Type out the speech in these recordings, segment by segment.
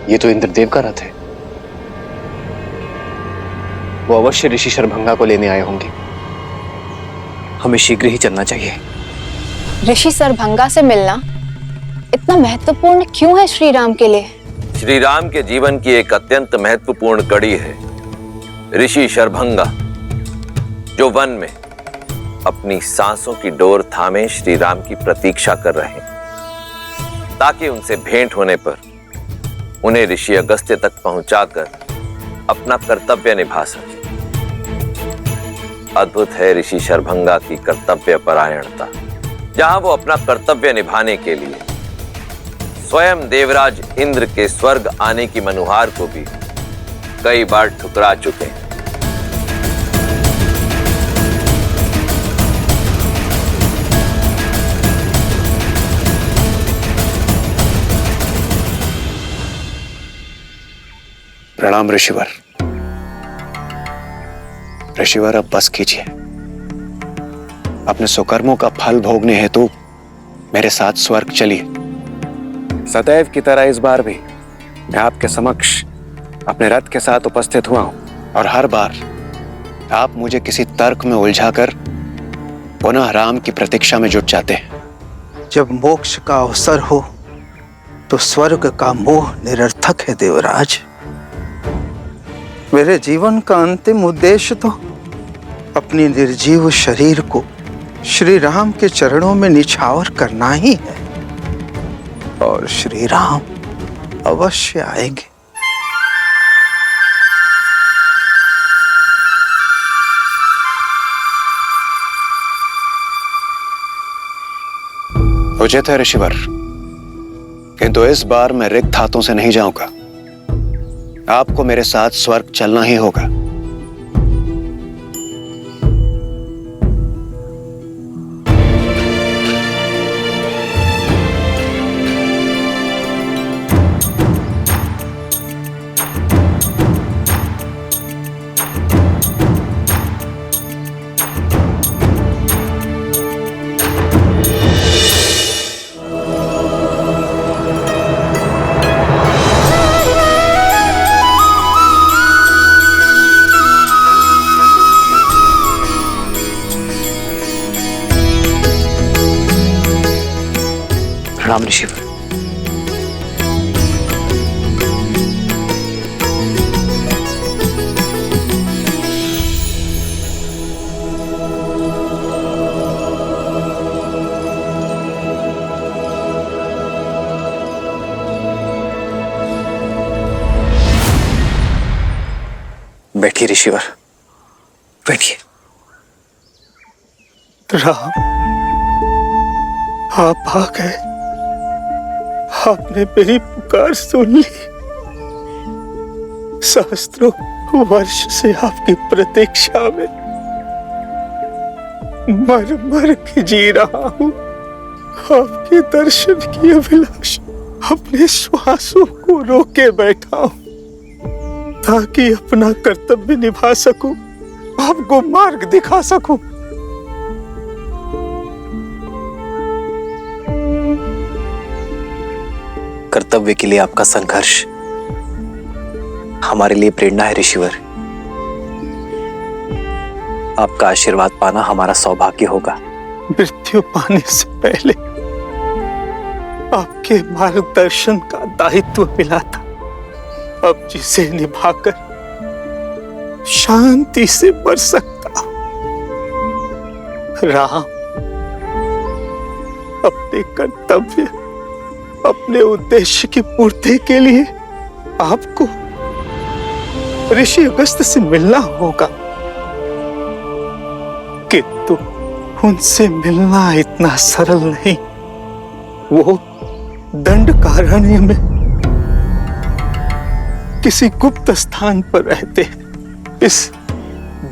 ये तो इंद्रदेव का रथ है। वो अवश्य ऋषि शरभंगा को लेने आए होंगे। हमें शीघ्र ही चलना चाहिए। ऋषि शरभंगा से मिलना इतना महत्वपूर्ण क्यों है श्री राम के लिए? श्री राम के जीवन की एक अत्यंत महत्वपूर्ण कड़ी है ऋषि शरभंगा, जो वन में अपनी सांसों की डोर थामे श्री राम की प्रतीक्षा कर रहे हैं, ताकि उनसे भेंट होने पर उन्हें ऋषि अगस्त्य तक पहुंचाकर अपना कर्तव्य निभा सके। अद्भुत है ऋषि शरभंगा की कर्तव्य परायणता, जहां वो अपना कर्तव्य निभाने के लिए स्वयं देवराज इंद्र के स्वर्ग आने की मनुहार को भी कई बार ठुकरा चुके हैं। प्रणाम ऋषिवर। ऋषिवर, अब बस कीजिए। अपने सुकर्मों का फल भोगने हेतु मेरे साथ स्वर्ग चलिए। सदैव की तरह इस बार भी मैं आपके समक्ष अपने रथ के साथ उपस्थित हुआ हूं, और हर बार आप मुझे किसी तर्क में उलझाकर पुनः राम की प्रतीक्षा में जुट जाते हैं। जब मोक्ष का अवसर हो तो स्वर्ग का मोह निरर्थक है देवराज। मेरे जीवन का अंतिम उद्देश्य तो अपनी निर्जीव शरीर को श्री राम के चरणों में निछावर करना ही है, और श्री राम अवश्य आएंगे। उचित है ऋषिवर, किंतु इस बार मैं रिक्त हाथों से नहीं जाऊंगा। आपको मेरे साथ स्वर्ग चलना ही होगा। प्रणाम ऋषिवर। बैठिए ऋषिवर, बैठिए। राम, आप आ गए। आपने मेरी पुकार सुन ली। सहस्त्रों वर्ष से आपकी प्रतीक्षा में मर मर के जी रहा हूं। आपके दर्शन की अभिलाषा अपने श्वासों को रोके बैठा हूं, ताकि अपना कर्तव्य निभा सकूं, आपको मार्ग दिखा सकूं। कर्तव्य के लिए आपका संघर्ष हमारे लिए प्रेरणा है ऋषिवर। आपका आशीर्वाद पाना हमारा सौभाग्य होगा। मृत्यु पाने से पहले आपके मार्गदर्शन का दायित्व मिला था, अब जिसे निभाकर शांति से मर सकता हूं। राम, अपने कर्तव्य, अपने उद्देश्य की पूर्ति के लिए आपको ऋषि अगस्त्य से मिलना होगा, किंतु उनसे मिलना इतना सरल नहीं। वो दंडकारण्य में किसी गुप्त स्थान पर रहते हैं, इस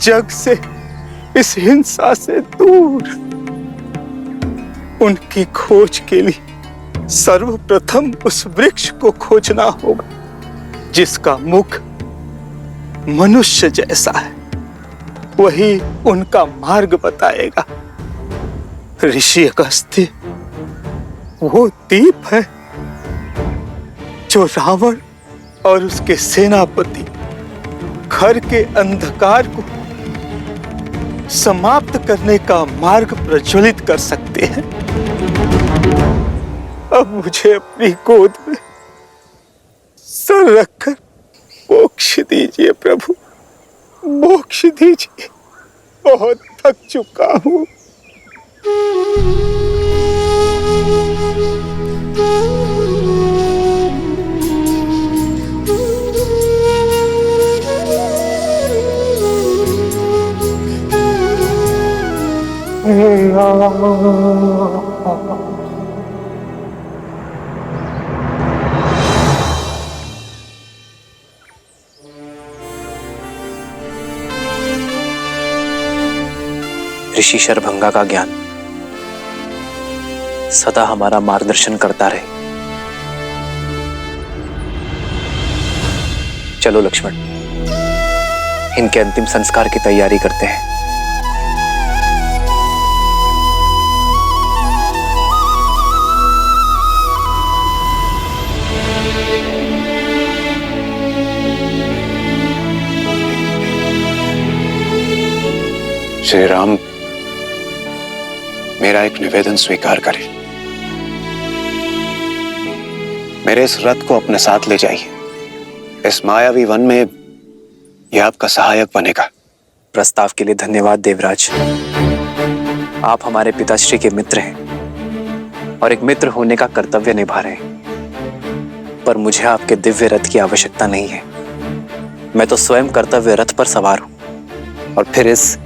जग से, इस हिंसा से दूर। उनकी खोज के लिए सर्वप्रथम उस वृक्ष को खोजना होगा जिसका मुख मनुष्य जैसा है। वही उनका मार्ग बताएगा। ऋषि अगस्त्य वो दीप है जो रावण और उसके सेनापति घर के अंधकार को समाप्त करने का मार्ग प्रज्वलित कर सकते हैं। अब मुझे अपनी गोद में सर रखकर मोक्ष दीजिए प्रभु, मोक्ष दीजिए। बहुत थक चुका हूं। ऋषि शरभंगा का ज्ञान सदा हमारा मार्गदर्शन करता रहे। चलो लक्ष्मण, इनके अंतिम संस्कार की तैयारी करते हैं। श्री राम, मेरा एक निवेदन स्वीकार करें। मेरे इस रथ को अपने साथ ले जाइए। इस मायावी वन में यह आपका सहायक बनेगा। प्रस्ताव के लिए धन्यवाद देवराज। आप हमारे पिताश्री के मित्र हैं और एक मित्र होने का कर्तव्य निभा रहे हैं, पर मुझे आपके दिव्य रथ की आवश्यकता नहीं है। मैं तो स्वयं कर्तव्य रथ पर सवार हूं, और फिर इस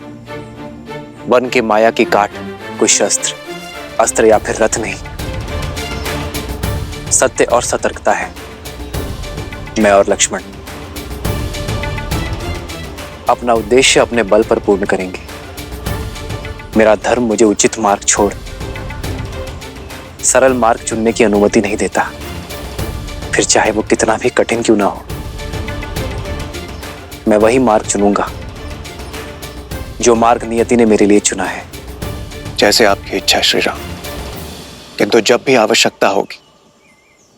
वन के माया की काट कोई शस्त्र, अस्त्र या फिर रथ नहीं, सत्य और सतर्कता है। मैं और लक्ष्मण अपना उद्देश्य अपने बल पर पूर्ण करेंगे। मेरा धर्म मुझे उचित मार्ग छोड़ सरल मार्ग चुनने की अनुमति नहीं देता, फिर चाहे वो कितना भी कठिन क्यों ना हो। मैं वही मार्ग चुनूंगा जो मार्ग नियति ने मेरे लिए चुना है। जैसे आपकी इच्छा श्री राम, किंतु जब भी आवश्यकता होगी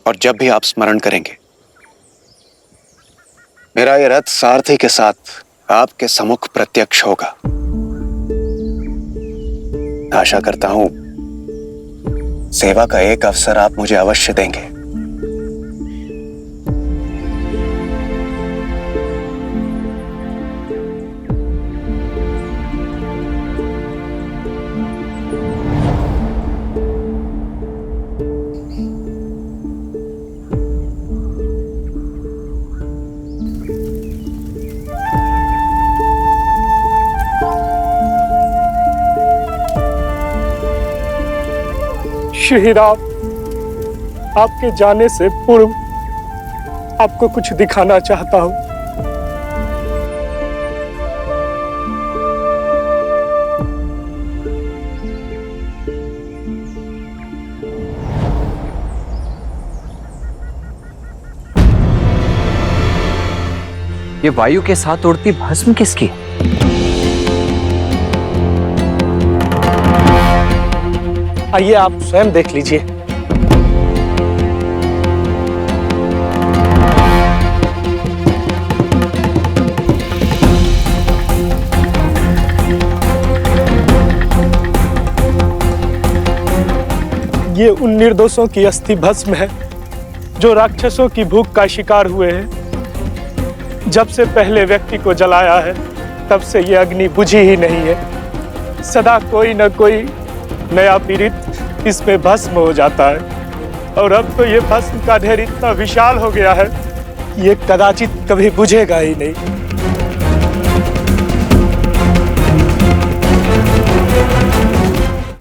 और जब भी आप स्मरण करेंगे, मेरा यह रथ सारथी के साथ आपके सम्मुख प्रत्यक्ष होगा। आशा करता हूं सेवा का एक अवसर आप मुझे अवश्य देंगे। श्री राम, आपके जाने से पूर्व आपको कुछ दिखाना चाहता हूं। ये वायु के साथ उड़ती भस्म किसकी? आइए आप स्वयं देख लीजिए। ये उन निर्दोषों की अस्थि भस्म है जो राक्षसों की भूख का शिकार हुए हैं। जब से पहले व्यक्ति को जलाया है, तब से ये अग्नि बुझी ही नहीं है। सदा कोई न कोई नया पीड़ित इसमें भस्म हो जाता है, और अब तो ये भस्म का ढेर इतना विशाल हो गया है, ये कदाचित कभी बुझेगा ही नहीं।